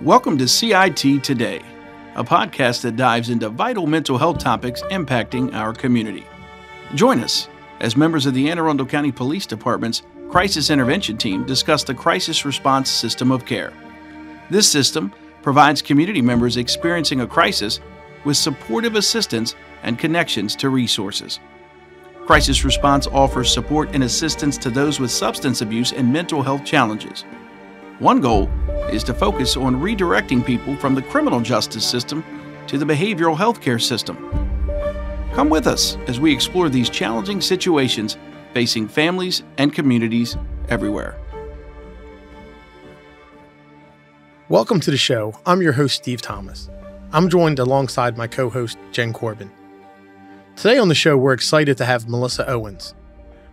Welcome to CIT Today, a podcast that dives into vital mental health topics impacting our community. Join us as members of the Anne Arundel County Police Department's Crisis Intervention Team discuss the Crisis Response System of Care. This system provides community members experiencing a crisis with supportive assistance and connections to resources. Crisis Response offers support and assistance to those with substance abuse and mental health challenges. One goal is to focus on redirecting people from the criminal justice system to the behavioral health care system. Come with us as we explore these challenging situations facing families and communities everywhere. Welcome to the show. I'm your host, Steve Thomas. I'm joined alongside my co-host, Jen Corbin. Today on the show, we're excited to have Melissa Owens.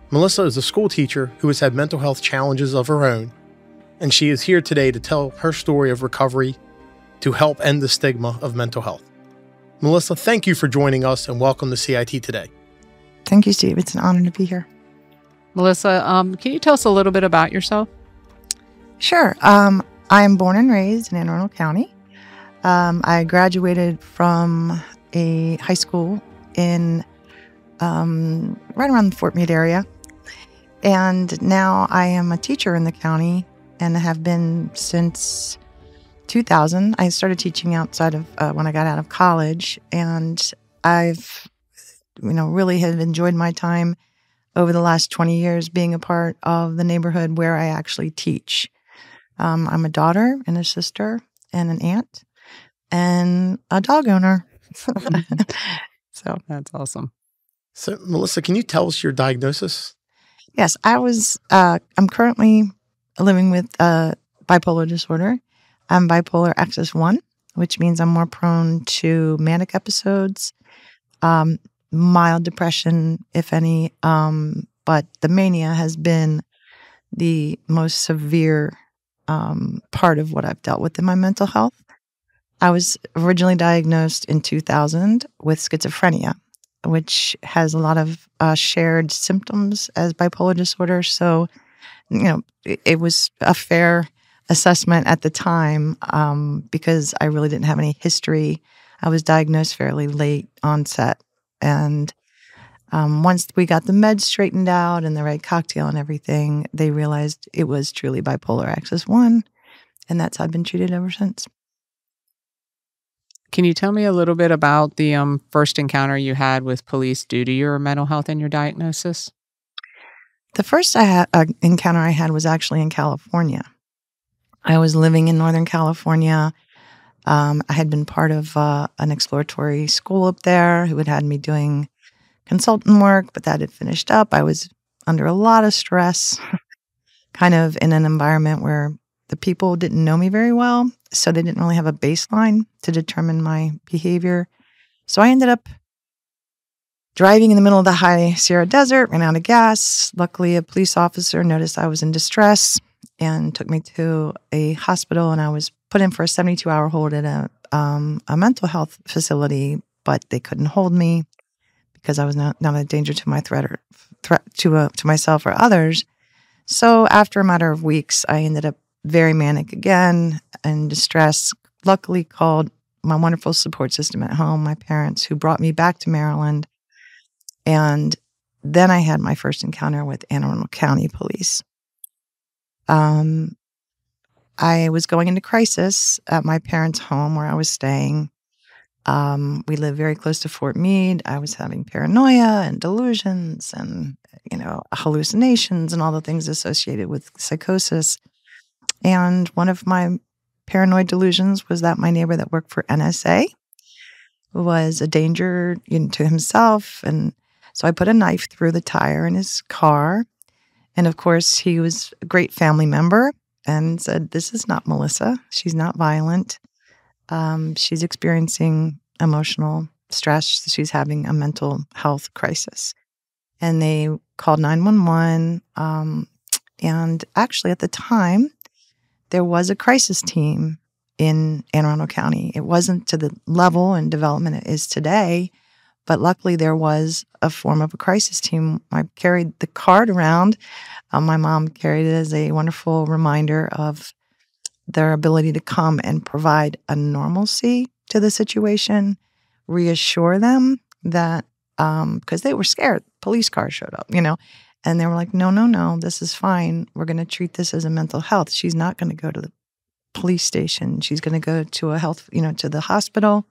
Melissa is a school teacher who has had mental health challenges of her own, and she is here today to tell her story of recovery to help end the stigma of mental health. Melissa, thank you for joining us and welcome to CIT Today. Thank you, Steve. It's an honor to be here. Melissa, can you tell us a little bit about yourself? Sure. I am born and raised in Anne Arundel County. I graduated from a high school in right around the Fort Meade area. And now I am a teacher in the county and have been since 2000. I started teaching outside of when I got out of college, and I've, really have enjoyed my time over the last 20 years being a part of the neighborhood where I actually teach. I'm a daughter and a sister and an aunt and a dog owner. So that's awesome. So, Melissa, can you tell us your diagnosis? Yes, I'm currently living with bipolar disorder. I'm bipolar axis 1, which means I'm more prone to manic episodes, mild depression, if any. But the mania has been the most severe part of what I've dealt with in my mental health. I was originally diagnosed in 2000 with schizophrenia, which has a lot of shared symptoms as bipolar disorder. So, it was a fair assessment at the time because I really didn't have any history. I was diagnosed fairly late onset. And once we got the meds straightened out and the right cocktail and everything, they realized it was truly bipolar axis 1. And that's how I've been treated ever since. Can you tell me a little bit about the first encounter you had with police due to your mental health and your diagnosis? The first encounter I had was actually in California. I was living in Northern California. I had been part of an exploratory school up there who had me doing consultant work, but that had finished up. I was under a lot of stress, kind of in an environment where the people didn't know me very well, so they didn't really have a baseline to determine my behavior. So I ended up driving in the middle of the high Sierra Desert, ran out of gas. Luckily, a police officer noticed I was in distress and took me to a hospital, and I was put in for a 72-hour hold at a mental health facility, but they couldn't hold me because I was not a danger to my threat to myself or others. So after a matter of weeks, I ended up very manic again and distress. Luckily, called my wonderful support system at home, my parents, who brought me back to Maryland. And then I had my first encounter with Anne Arundel County Police. I was going into crisis at my parents' home where I was staying. We lived very close to Fort Meade. I was having paranoia and delusions and, hallucinations and all the things associated with psychosis. And one of my paranoid delusions was that my neighbor that worked for NSA was a danger to himself. And so I put a knife through the tire in his car. And of course, he was a great family member and said, "This is not Melissa. She's not violent. She's experiencing emotional stress. She's having a mental health crisis." And they called 911. And actually, at the time, there was a crisis team in Anne Arundel County. It wasn't to the level and development it is today, but luckily there was a form of a crisis team. I carried the card around. My mom carried it as a wonderful reminder of their ability to come and provide a normalcy to the situation, reassure them that, because they were scared. Police cars showed up, and they were like, no, no, no, this is fine. We're going to treat this as a mental health. She's not going to go to the police station. She's going to go to to the hospital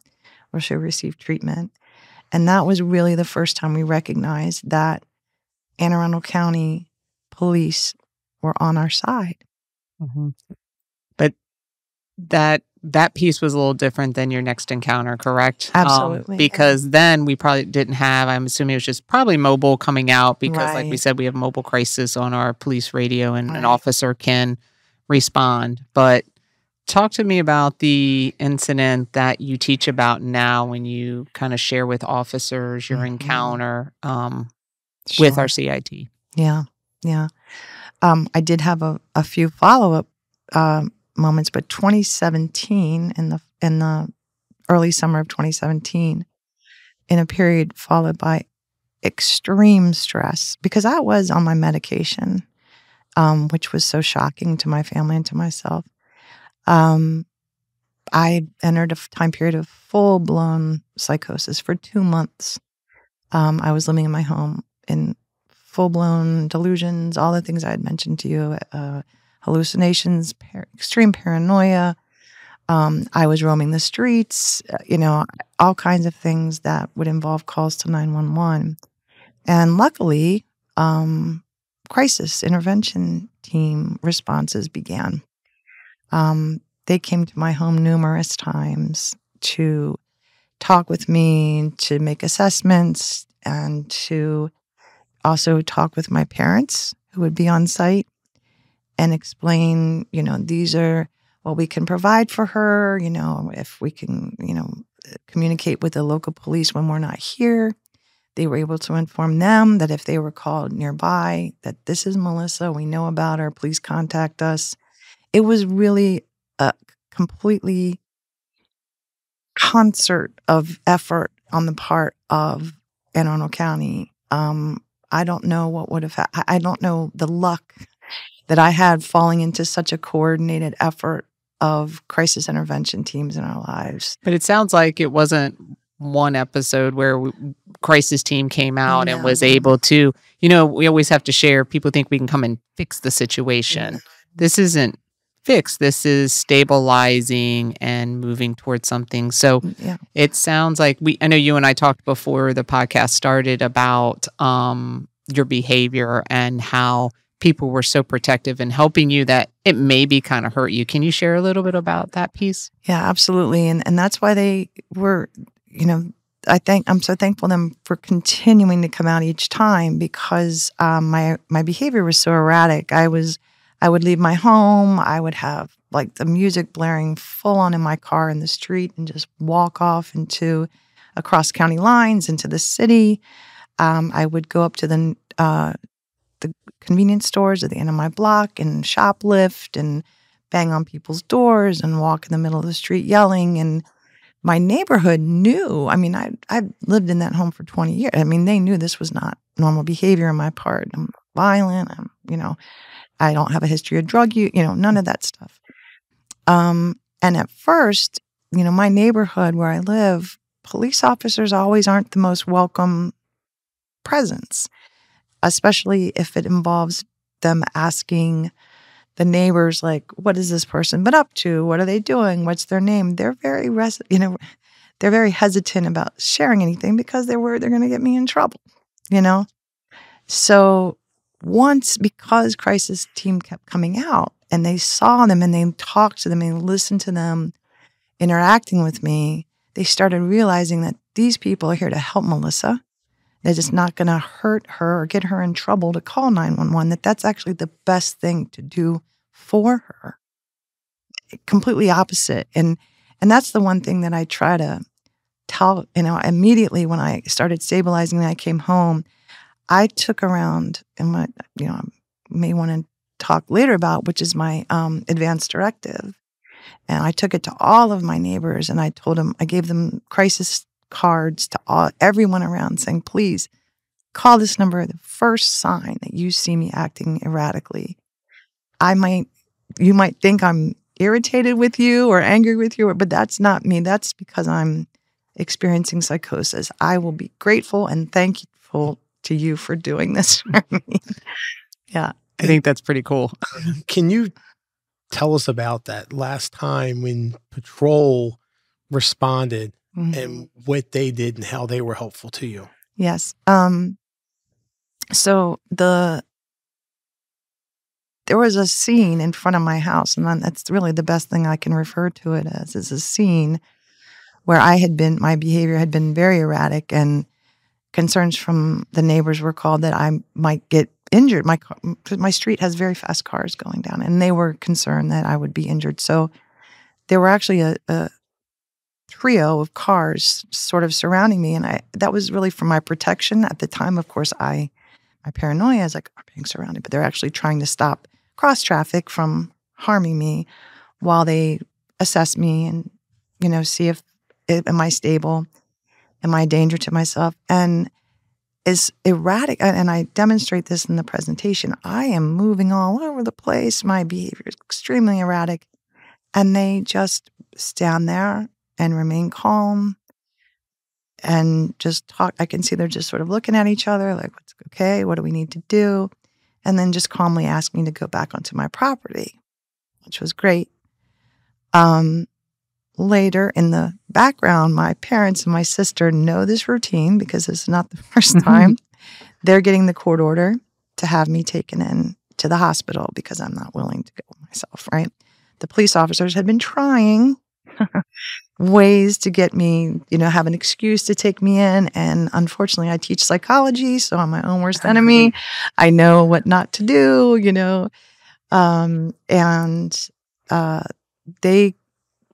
where she'll receive treatment. And that was really the first time we recognized that Anne Arundel County police were on our side. Mm-hmm. But that piece was a little different than your next encounter, correct? Absolutely. Because then we probably didn't have, I'm assuming it was just probably mobile coming out because like we said, we have mobile crisis on our police radio and an officer can respond. But talk to me about the incident that you teach about now when you kind of share with officers your encounter with our CIT. Yeah. Yeah. I did have a few follow-up moments, but 2017, in the early summer of 2017, in a period followed by extreme stress, because I was on my medication, which was so shocking to my family and to myself. I entered a time period of full-blown psychosis for 2 months. I was living in my home in full-blown delusions, all the things I had mentioned to you, hallucinations, extreme paranoia. I was roaming the streets, all kinds of things that would involve calls to 911. And luckily, crisis intervention team responses began. They came to my home numerous times to talk with me, to make assessments, and to also talk with my parents who would be on site and explain, these are what we can provide for her, if we can, communicate with the local police when we're not here. They were able to inform them that if they were called nearby, that this is Melissa, we know about her, please contact us. It was really a completely concert of effort on the part of Anne Arundel County. I don't know what would have I don't know the luck that I had falling into such a coordinated effort of crisis intervention teams in our lives. But it sounds like it wasn't one episode where crisis team came out and was able to, we always have to share. People think we can come and fix the situation. This isn't fixed. This is stabilizing and moving towards something. So it sounds like I know you and I talked before the podcast started about your behavior and how people were so protective and helping you that it maybe kind of hurt you. Can you share a little bit about that piece? Yeah, absolutely. And that's why they were, I'm so thankful to them for continuing to come out each time, because my behavior was so erratic. I would leave my home. I would have like the music blaring full on in my car in the street and just walk off across county lines into the city. I would go up to the convenience stores at the end of my block and shoplift and bang on people's doors and walk in the middle of the street yelling. And my neighborhood knew. I mean, I've lived in that home for 20 years. I mean, they knew this was not normal behavior on my part. I'm violent. I don't have a history of drug use, none of that stuff. And at first, my neighborhood where I live, police officers always aren't the most welcome presence, especially if it involves them asking the neighbors, like, what has this person been up to? What are they doing? What's their name? They're very, they're very hesitant about sharing anything because they're worried they're going to get me in trouble, So because crisis team kept coming out and they saw them and they talked to them and listened to them interacting with me, they started realizing that these people are here to help Melissa. They're just not going to hurt her or get her in trouble to call 911, that's actually the best thing to do for her. Completely opposite. And that's the one thing that I try to tell, immediately when I started stabilizing and I came home, I took around, and what, I may want to talk later about, which is my advance directive. And I took it to all of my neighbors and I gave them crisis cards to everyone around saying, please call this number the first sign that you see me acting erratically. You might think I'm irritated with you or angry with you, but that's not me. That's because I'm experiencing psychosis. I will be grateful and thankful to you for doing this for me. Yeah. I think that's pretty cool. Can you tell us about that last time when patrol responded and what they did and how they were helpful to you? Yes. So there was a scene in front of my house, and that's really the best thing I can refer to it as, is a scene where my behavior had been very erratic, and concerns from the neighbors were called that I might get injured. My street has very fast cars going down, and they were concerned that I would be injured. So there were actually a trio of cars sort of surrounding me, and that was really for my protection. At the time, of course, my paranoia is like, I'm being surrounded, but they're actually trying to stop cross traffic from harming me while they assess me and, see if am I stable, am I a danger to myself, and is erratic. And I demonstrate this in the presentation. I am moving all over the place. My behavior is extremely erratic, and they just stand there and remain calm and just talk. I can see they're just sort of looking at each other like, what's okay? What do we need to do? And then just calmly ask me to go back onto my property, which was great. Later in the background, my parents and my sister know this routine because it's not the first time. They're getting the court order to have me taken in to the hospital because I'm not willing to go myself, right? The police officers had been trying ways to get me, have an excuse to take me in. And unfortunately, I teach psychology, so I'm my own worst enemy. I know what not to do, they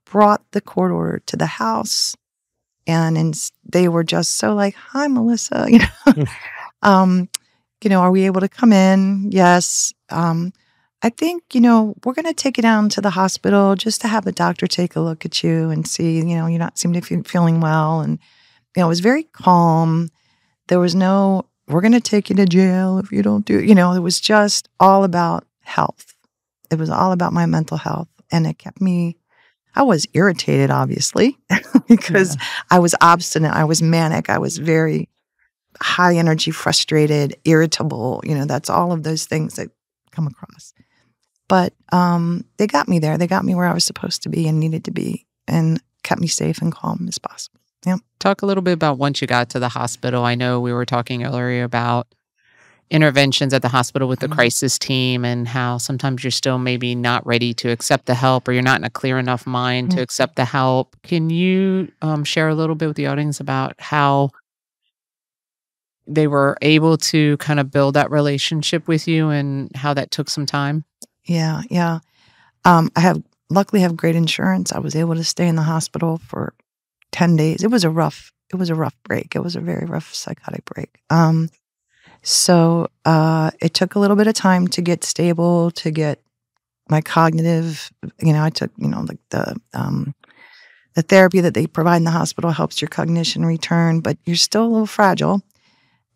brought the court order to the house, and they were just so like, "Hi, Melissa, are we able to come in?" Yes. I think, we're going to take you down to the hospital just to have the doctor take a look at you and see, you're not seem to be feeling well. And, it was very calm. There was no, we're going to take you to jail if you don't do, it was just all about health. It was all about my mental health. And it kept me, I was irritated, obviously, because I was obstinate. I was manic. I was very high energy, frustrated, irritable. That's all of those things that come across. But they got me there. They got me where I was supposed to be and needed to be, and kept me safe and calm as possible. Yeah. Talk a little bit about once you got to the hospital. I know we were talking earlier about interventions at the hospital with the crisis team and how sometimes you're still maybe not ready to accept the help, or you're not in a clear enough mind to accept the help. Can you share a little bit with the audience about how they were able to kind of build that relationship with you and how that took some time? Yeah. I luckily have great insurance. I was able to stay in the hospital for 10 days. It was a rough break. It was a very rough psychotic break. So it took a little bit of time to get stable, to get my cognitive, I took, like the therapy that they provide in the hospital helps your cognition return, but you're still a little fragile.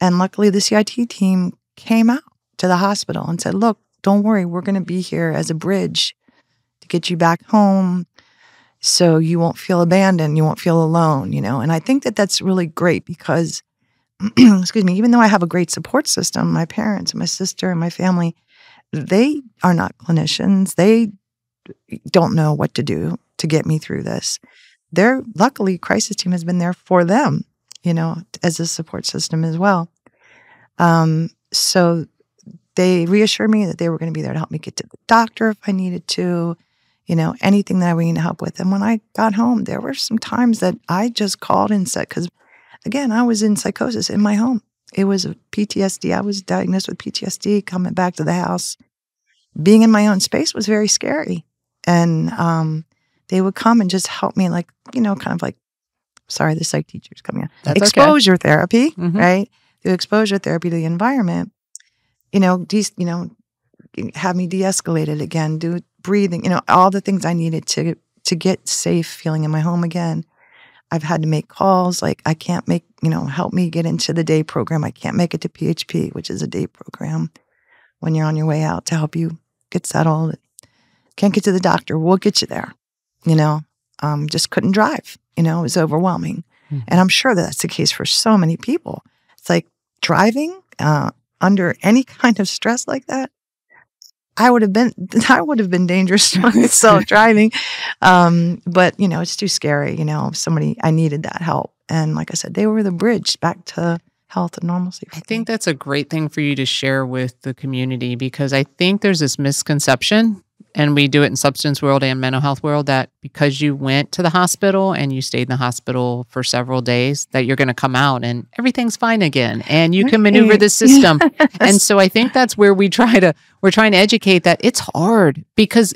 And luckily the CIT team came out to the hospital and said, look, don't worry, we're going to be here as a bridge to get you back home so you won't feel abandoned, you won't feel alone, And I think that that's really great because, excuse me, even though I have a great support system, my parents, my sister, and my family, they are not clinicians. They don't know what to do to get me through this. Luckily, crisis team has been there for them, as a support system as well. So they reassured me that they were going to be there to help me get to the doctor if I needed to, anything that I would need help with. And when I got home, there were some times that I just called and said, because again, I was in psychosis in my home. It was a PTSD. I was diagnosed with PTSD coming back to the house. Being in my own space was very scary. And they would come and just help me, like, kind of like, sorry, the psych teacher's coming in. That's exposure therapy, right? Do exposure therapy to the environment. Have me de-escalated again, do breathing, all the things I needed to get safe feeling in my home again. I've had to make calls, like I can't make, help me get into the day program. I can't make it to PHP, which is a day program when you're on your way out to help you get settled. can't get to the doctor. We'll get you there. You know, just couldn't drive. You know, it was overwhelming. Mm-hmm. And I'm sure that's the case for so many people. It's like driving under any kind of stress like that. I would have been dangerous to myself driving. But, you know, it's too scary. You know, I needed that help. And like I said, they were the bridge back to health and normalcy. I think that's a great thing for you to share with the community, because I think there's this misconception, and we do it in substance world and mental health world, that because you went to the hospital and you stayed in the hospital for several days, that you're going to come out and everything's fine again and you can maneuver the system. Yes. And so I think that's where we're trying to educate that it's hard, because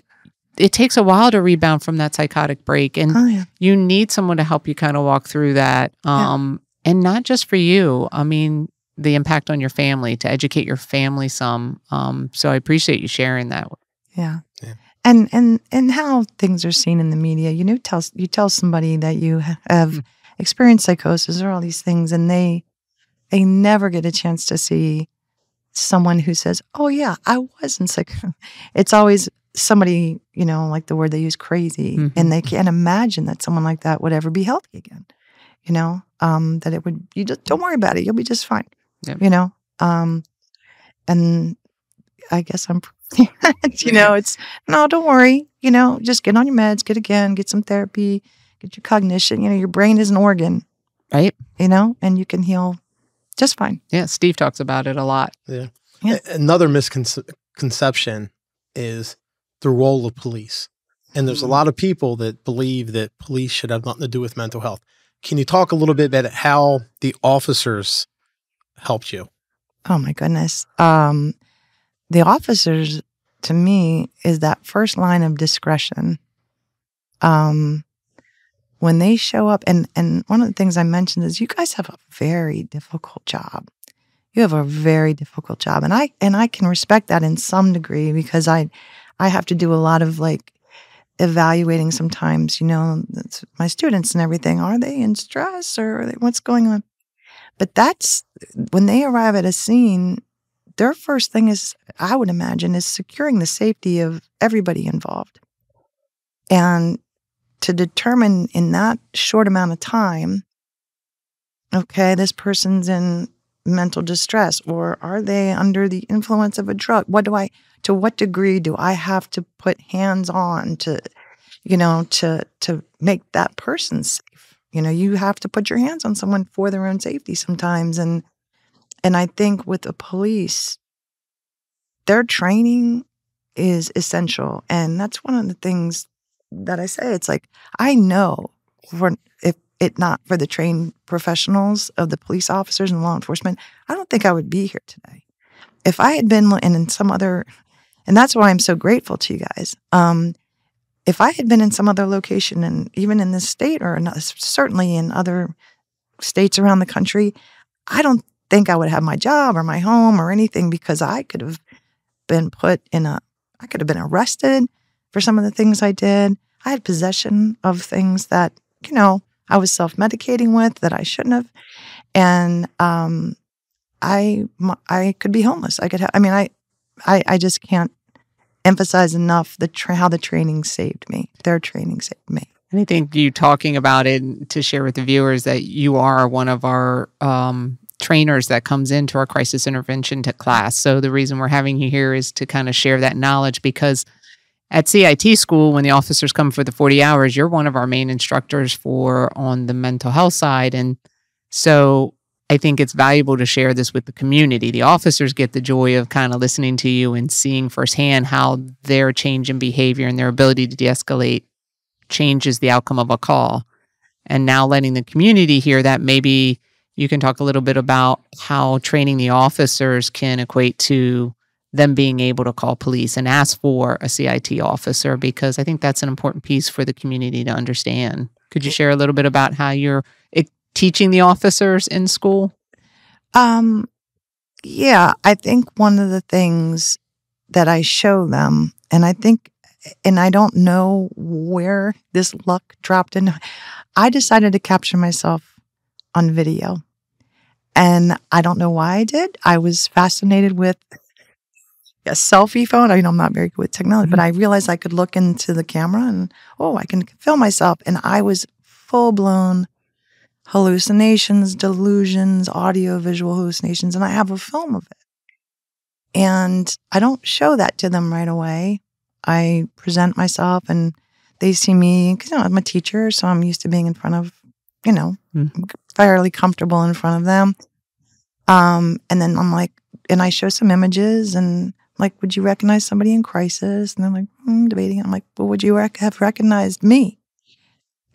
it takes a while to rebound from that psychotic break, and you need someone to help you kind of walk through that. And not just for you, I mean, the impact on your family, to educate your family some. So I appreciate you sharing that. Yeah. And how things are seen in the media. You know, you tell somebody that you have experienced psychosis or all these things, and they never get a chance to see someone who says, "Oh yeah, I wasn't sick." It's always somebody, you know, like the word they use, crazy, and they can't imagine that someone like that would ever be healthy again. You know, that it would. You just don't worry about it. You'll be just fine. Yep. You know, and I guess I'm. You know, it's no, don't worry. You know, just get on your meds, get some therapy, get your cognition. You know, your brain is an organ, right? You know, and you can heal just fine. Yeah, Steve talks about it a lot. Yeah. Another misconception is the role of police, and there's a lot of people that believe that police should have nothing to do with mental health. Can you talk a little bit about how the officers helped you? Oh my goodness. The officers, to me, is that first line of discretion. When they show up, and one of the things I mentioned is you guys have a very difficult job. You have a very difficult job, and I can respect that in some degree, because I have to do a lot of like evaluating sometimes. You know, my students and everything. Are they in stress, or what's going on? But that's when they arrive at a scene. Their first thing is, I would imagine, is securing the safety of everybody involved. And to determine in that short amount of time, okay, this person's in mental distress, or are they under the influence of a drug? To what degree do I have to put hands on to, you know, to make that person safe? You know, you have to put your hands on someone for their own safety sometimes. And I think with the police, their training is essential. And that's one of the things that I say. It's like, I know if it not for the trained professionals of the police officers and law enforcement, I don't think I would be here today. If I had been in some other, and that's why I'm so grateful to you guys. If I had been in some other location, and even in this state, or certainly in other states around the country, I don't think I would have my job or my home or anything, because I could have been I could have been arrested for some of the things I did. I had possession of things that, you know, I was self-medicating with that I shouldn't have. And I could be homeless. I just can't emphasize enough how the training saved me. Their training saved me. And I think you talking about it to share with the viewers that you are one of our trainers that comes into our crisis intervention class. So the reason we're having you here is to kind of share that knowledge, because at CIT school, when the officers come for the 40 hours, you're one of our main instructors on the mental health side. And so I think it's valuable to share this with the community. The officers get the joy of kind of listening to you and seeing firsthand how their change in behavior and their ability to de-escalate changes the outcome of a call. And now letting the community hear that, maybe you can talk a little bit about how training the officers can equate to them being able to call police and ask for a CIT officer, because I think that's an important piece for the community to understand. Could you share a little bit about how you're teaching the officers in school? Yeah, I think one of the things that I show them, and I don't know where this luck dropped in, I decided to capture myself on video. And I don't know why I did. I was fascinated with a selfie phone. I'm not very good with technology, but I realized I could look into the camera and, I can film myself. And I was full blown hallucinations, delusions, audio, visual hallucinations. And I have a film of it. And I don't show that to them right away. I present myself and they see me because, I'm a teacher. So I'm used to being in front of, fairly comfortable in front of them. And then I'm like, and I show some images and like, would you recognize somebody in crisis? And they're like, debating. I'm like, well, would you have recognized me?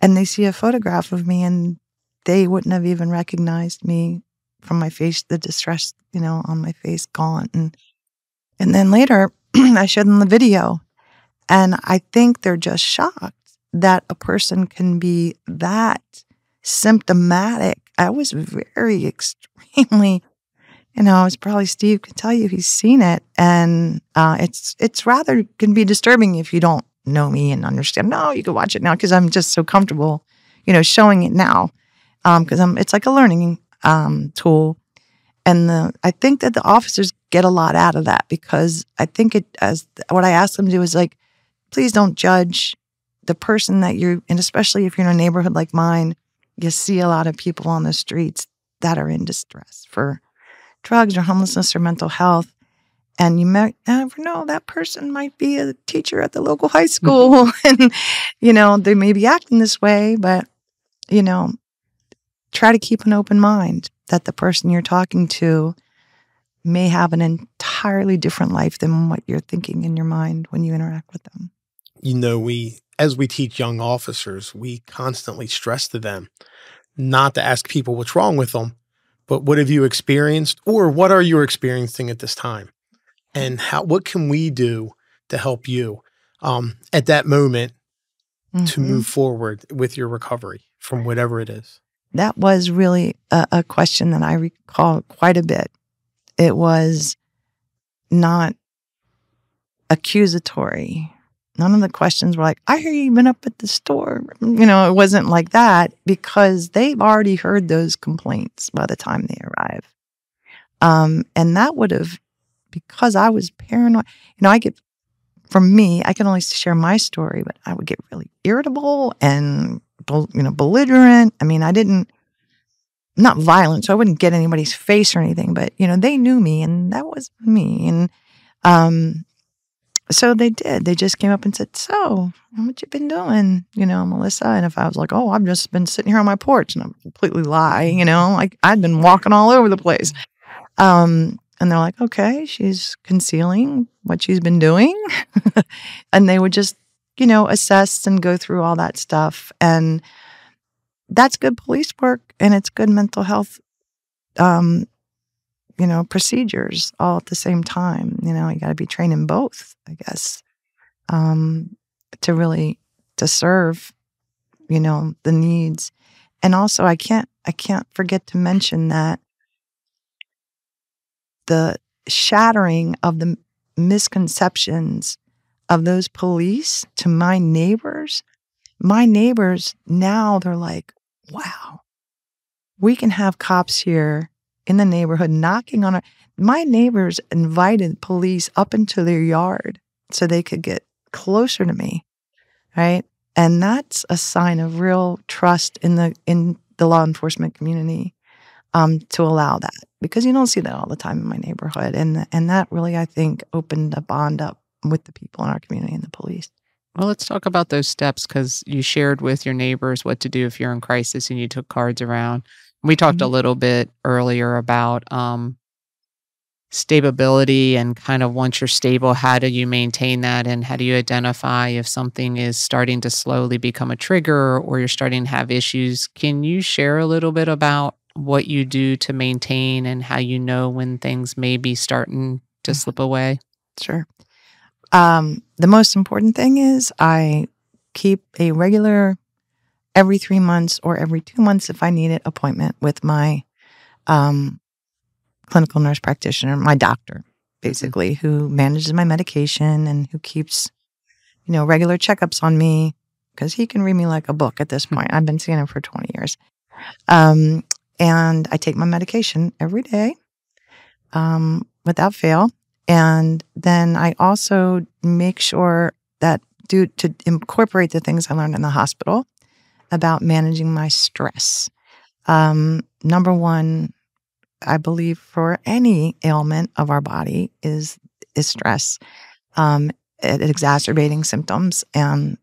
And they see a photograph of me and they wouldn't have even recognized me from my face, the distress, on my face gone. And then later I showed them the video and I think they're just shocked that a person can be that symptomatic. I was very extremely, it's probably Steve can tell you he's seen it. And it's rather can be disturbing if you don't know me and understand. No, you can watch it now because I'm just so comfortable, showing it now. Because it's like a learning tool. And I think that the officers get a lot out of that because I think what I asked them to do is like, please don't judge the person that and especially if you're in a neighborhood like mine, you see a lot of people on the streets that are in distress for drugs or homelessness or mental health. And you might never know that person might be a teacher at the local high school. And, they may be acting this way, but, try to keep an open mind that the person you're talking to may have an entirely different life than what you're thinking in your mind when you interact with them. As we teach young officers, we constantly stress to them not to ask people what's wrong with them, but what have you experienced or what are you experiencing at this time? And what can we do to help you at that moment to move forward with your recovery from whatever it is? That was really a question that I recall quite a bit. It was not accusatory. None of the questions were like, I hear you've been up at the store. It wasn't like that because they've already heard those complaints by the time they arrive. And that would have, because I was paranoid, from me, I can only share my story, but I would get really irritable and, belligerent. I'm not violent, so I wouldn't get anybody's face or anything, but, they knew me and that was me. And, so they did. They just came up and said, so what you been doing, Melissa? And if I was like, oh, I've just been sitting here on my porch and I'm completely lie, like I'd been walking all over the place. And they're like, okay, she's concealing what she's been doing. And they would just, assess and go through all that stuff. And that's good police work and it's good mental health, procedures all at the same time. You got to be trained in both, I guess, to serve, the needs. And also I can't forget to mention that the shattering of the misconceptions of those police to my neighbors now they're like, wow, we can have cops here in the neighborhood knocking on my neighbors invited police up into their yard so they could get closer to me, right? And that's a sign of real trust in the law enforcement community to allow that, because you don't see that all the time in my neighborhood, and that really, I think, opened a bond up with the people in our community and the police. Well, let's talk about those steps, because you shared with your neighbors what to do if you're in crisis and you took cards around. We talked a little bit earlier about stability and kind of once you're stable, how do you maintain that and how do you identify if something is starting to slowly become a trigger or you're starting to have issues. Can you share a little bit about what you do to maintain and how you know when things may be starting to slip away? Sure. The most important thing is I keep a regular every 3 months or every 2 months if I need it appointment with my clinical nurse practitioner, my doctor, basically, who manages my medication and who keeps, regular checkups on me, because he can read me like a book at this point. I've been seeing him for 20 years. And I take my medication every day without fail. And then I also make sure that to incorporate the things I learned in the hospital about managing my stress. Number one, I believe for any ailment of our body is stress, exacerbating symptoms, and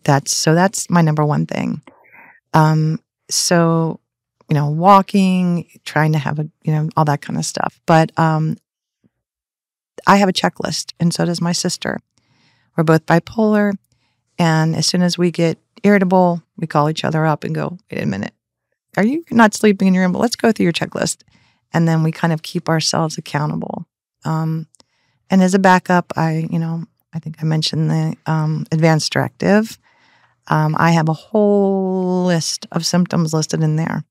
that's my number one thing. So walking, trying to have all that kind of stuff. But I have a checklist, and so does my sister. We're both bipolar, and as soon as we get irritable, we call each other up and go, "Wait a minute, are you not sleeping in your room? Let's go through your checklist." And then we kind of keep ourselves accountable. And as a backup, I think I mentioned the advanced directive. I have a whole list of symptoms listed in there.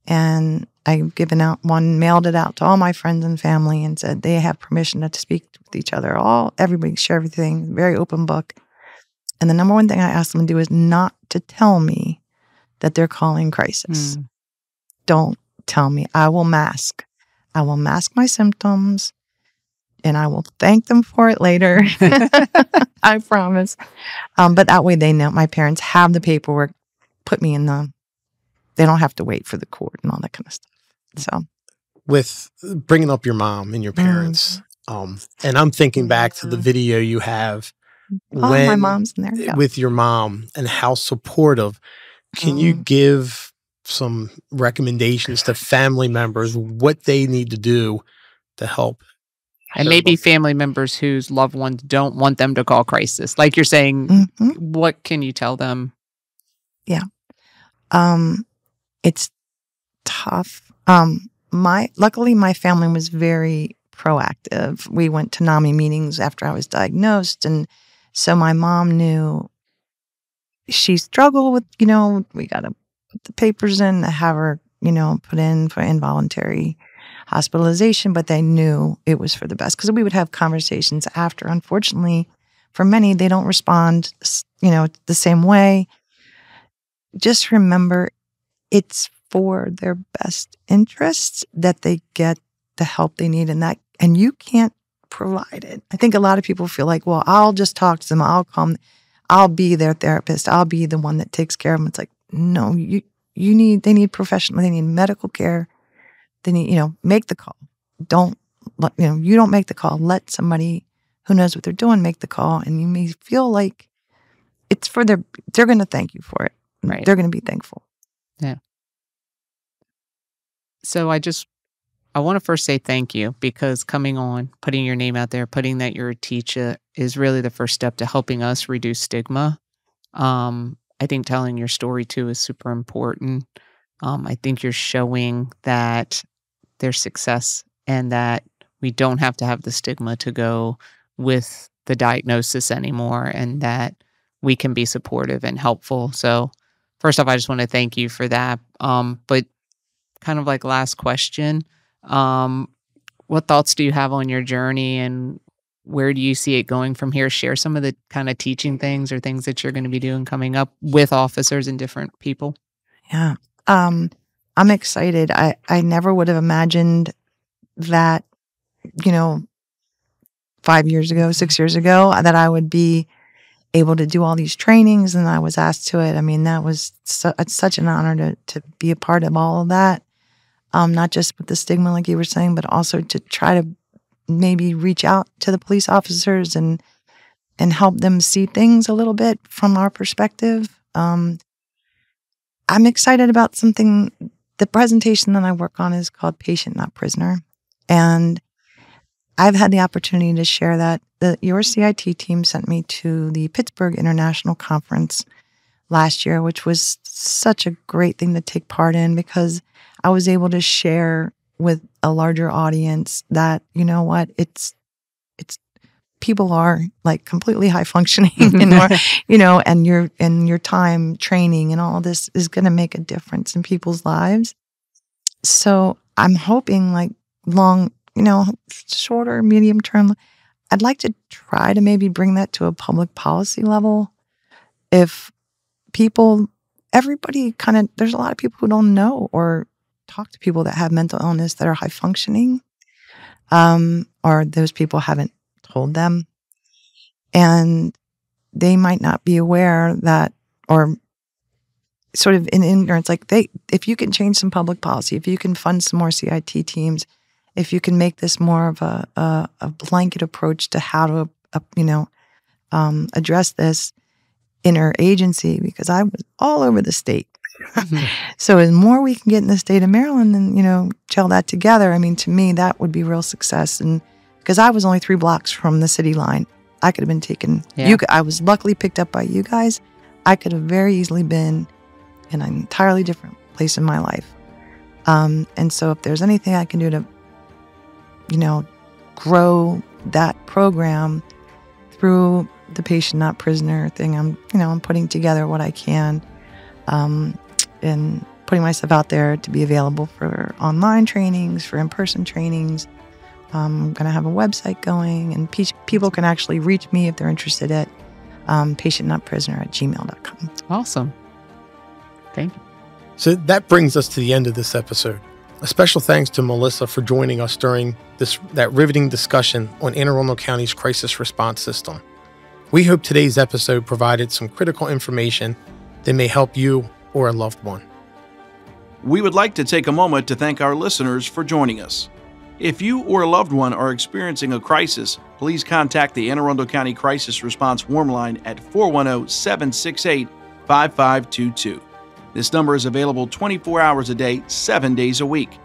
And I've mailed it out to all my friends and family and said they have permission to speak with each other. Everybody share everything, very open book. And the number one thing I ask them to do is not to tell me that they're calling crisis. Don't tell me. I will mask my symptoms, and I will thank them for it later. I promise. But that way they know, my parents have the paperwork, they don't have to wait for the court and all that kind of stuff. So, with bringing up your mom and your parents, and I'm thinking back to the video you have when my mom's in there with your mom and how supportive. Can you give some recommendations to family members what they need to do to help? And maybe family members whose loved ones don't want them to call crisis. Like you're saying, what can you tell them? Yeah. It's tough. Luckily my family was very proactive. We went to NAMI meetings after I was diagnosed. And so my mom knew she struggled with, we got to put the papers in to have her, put in for involuntary hospitalization, but they knew it was for the best because we would have conversations after. Unfortunately, for many, they don't respond, the same way. Just remember, it's for their best interests that they get the help they need, and you can't provide it. I think a lot of people feel like, well, I'll just talk to them, I'll be their therapist, I'll be the one that takes care of them. It's like, no, they need professional, they need medical care. They need, make the call. You don't make the call. Let somebody who knows what they're doing make the call, and you may feel like it's for they're going to thank you for it. Right. They're going to be thankful. Yeah. So I want to first say thank you, because coming on, putting your name out there, putting that you're a teacher is really the first step to helping us reduce stigma. I think telling your story too is super important. I think you're showing that there's success and that we don't have to have the stigma to go with the diagnosis anymore, and that we can be supportive and helpful. So first off, I just want to thank you for that. But kind of like last question, what thoughts do you have on your journey, and where do you see it going from here? Share some of the kind of teaching things or things that you're going to be doing coming up with officers and different people. Yeah. I'm excited. I never would have imagined that, 5 years ago, 6 years ago, that I would be able to do all these trainings, and I was asked to it. I mean, that was it's such an honor to be a part of all of that. Not just with the stigma, like you were saying, but also to try to maybe reach out to the police officers and help them see things a little bit from our perspective. I'm excited about something. The presentation that I work on is called Patient, Not Prisoner. And I've had the opportunity to share that. Your CIT team sent me to the Pittsburgh International Conference last year, which was such a great thing to take part in, because I was able to share with a larger audience that, it's people are like completely high functioning, and your time training and all this is going to make a difference in people's lives. So I'm hoping like long, shorter, medium term, I'd like to try to maybe bring that to a public policy level. If everybody there's a lot of people who don't know or talk to people that have mental illness that are high functioning. or those people haven't told them. And they might not be aware that, or sort of in ignorance, like if you can change some public policy, if you can fund some more CIT teams, if you can make this more of a blanket approach to how to, address this interagency, because I was all over the state. So as more we can get in the state of Maryland and, gel that together, I mean, to me, that would be real success. And because I was only 3 blocks from the city line, I could have been taken. Yeah. I was luckily picked up by you guys. I could have very easily been in an entirely different place in my life. And so if there's anything I can do to, grow that program through the patient, not prisoner thing, I'm putting together what I can, and putting myself out there to be available for online trainings, for in-person trainings. I'm going to have a website going, and people can actually reach me if they're interested at patientnotprisoner@gmail.com. Awesome. Thank you. So that brings us to the end of this episode. A special thanks to Melissa for joining us during that riveting discussion on Anne Arundel County's crisis response system. We hope today's episode provided some critical information that may help you or a loved one. We would like to take a moment to thank our listeners for joining us. If you or a loved one are experiencing a crisis, please contact the Anne Arundel County Crisis Response Warm Line at 410-768-5522. This number is available 24 hours a day, 7 days a week.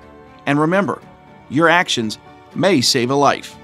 And remember, your actions may save a life.